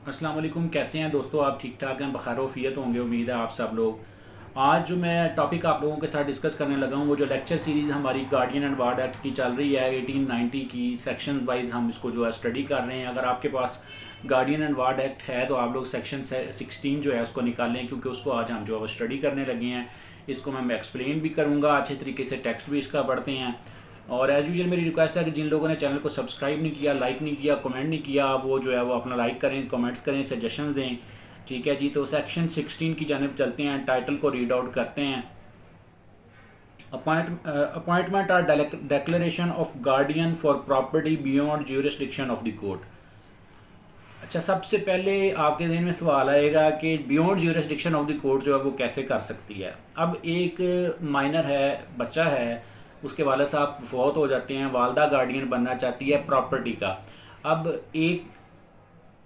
अस्सलाम वालेकुम। कैसे हैं दोस्तों? आप ठीक ठाक हैं, बखैर-ओ-आफियत होंगे, उम्मीद है आप सब लोग। आज जो मैं टॉपिक आप लोगों के साथ डिस्कस करने लगा हूँ वो जो लेक्चर सीरीज़ हमारी गार्डियन एंड वार्ड एक्ट की चल रही है 1890 की, सेक्शन वाइज हम इसको जो है स्टडी कर रहे हैं। अगर आपके पास गार्डियन एंड वार्ड एक्ट है तो आप लोग सेक्शन 16 जो है उसको निकालें, क्योंकि उसको आज हम जो है वो स्टडी करने लगे हैं। इसको मैं एक्सप्लेन भी करूँगा अच्छे तरीके से, टेक्स्ट भी इसका पढ़ते हैं। और एज यूजल मेरी रिक्वेस्ट है कि जिन लोगों ने चैनल को सब्सक्राइब नहीं किया, लाइक नहीं किया, कमेंट नहीं किया, वो जो है वो अपना लाइक करें, कमेंट्स करें, सजेशन दें। ठीक है जी, तो सेक्शन 16 की जानिब चलते हैं, टाइटल को रीड आउट करते हैं। अपॉइंटमेंट और declaration of guardian for property beyond jurisdiction of the court. अच्छा, सबसे पहले आपके जहन में सवाल आएगा कि beyond jurisdiction of the court जो है वो कैसे कर सकती है। अब एक माइनर है, बच्चा है, उसके वाले साहब फौत हो जाते हैं, वालदा गार्डियन बनना चाहती है प्रॉपर्टी का। अब एक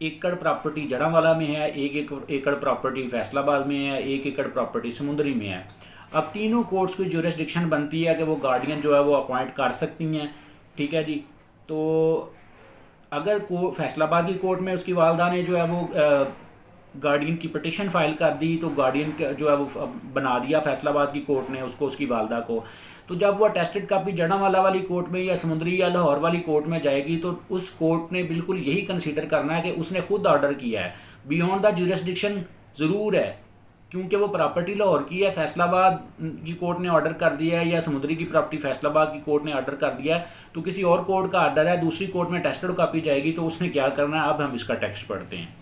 एकड़ प्रॉपर्टी जड़ांवाला में है, एक एकड़ प्रॉपर्टी फैसलाबाद में है, एक एकड़ प्रॉपर्टी समुंदरी में है। अब तीनों कोर्ट्स की ज्यूरिसडिक्शन बनती है कि वो गार्डियन जो है वो अपॉइंट कर सकती हैं। ठीक है जी, तो अगर को फैसलाबाद की कोर्ट में उसकी वालदा ने जो है वो गार्डियन की पटिशन फाइल कर दी, तो गार्डियन जो है वो बना दिया फैसलाबाद की कोर्ट ने उसको, उसकी वालदा को। तो जब वो अटेस्टेड कापी जड़ांवाला वाली कोर्ट में या समुंदरी या लाहौर वाली कोर्ट में जाएगी तो उस कोर्ट ने बिल्कुल यही कंसीडर करना है कि उसने खुद ऑर्डर किया है। बियॉन्ड द ज्यूरिसडिक्शन ज़रूर है, क्योंकि वो प्रॉपर्टी लाहौर की है, फैसलाबाद की कोर्ट ने ऑर्डर कर दिया है, या समुद्री की प्रॉपर्टी फैसलाबाद की कोर्ट ने ऑर्डर कर दिया है, तो किसी और कोर्ट का ऑर्डर है, दूसरी कोर्ट में टेस्टेड कॉपी जाएगी, तो उसने क्या करना है। अब हम इसका टेक्स्ट पढ़ते हैं।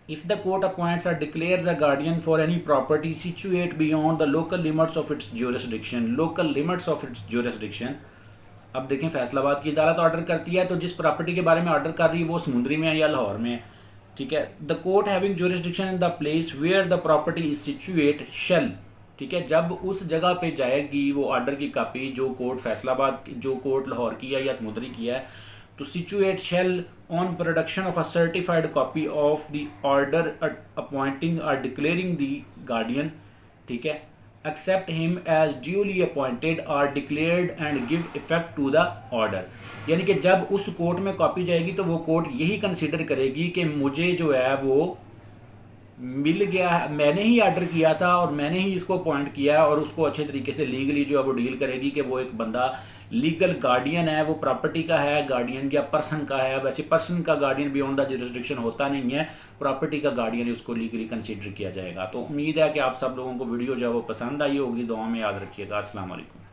If the court appoints or declares a guardian for any property situate beyond the local limits of its jurisdiction, अब देखें फैसलाबाद की अदालत ऑर्डर करती है, तो जिस प्रॉपर्टी के बारे में ऑर्डर कर रही है वो समुद्री में है या लाहौर में है। ठीक है, the court having jurisdiction in the place where the property is situate shall. ठीक है, जब उस जगह पे जाएगी वो ऑर्डर की कॉपी, जो कोर्ट फैसलाबाद, जो कोर्ट लाहौर की है या समुद्री की है, to situate shall on production of a certified copy of the order appointing or declaring the guardian, ठीक है, accept him as duly appointed or declared and give effect to the order। यानी कि जब उस कोर्ट में copy जाएगी तो वो कोर्ट यही कंसीडर करेगी कि मुझे जो है वो मिल गया है, मैंने ही ऑर्डर किया था और मैंने ही इसको अपॉइंट किया है, और उसको अच्छे तरीके से लीगली जो है वो डील करेगी कि वो एक बंदा लीगल गार्डियन है, वो प्रॉपर्टी का है गार्डियन या पर्सन का है। वैसे पर्सन का गार्डियन बियॉन्ड द ज्यूरिसडिक्शन होता नहीं है, प्रॉपर्टी का गार्डियन उसको लीगली कंसीडर किया जाएगा। तो उम्मीद है कि आप सब लोगों को वीडियो जो है वो पसंद आई होगी। दुआ में याद रखिएगा। अस्सलाम वालेकुम।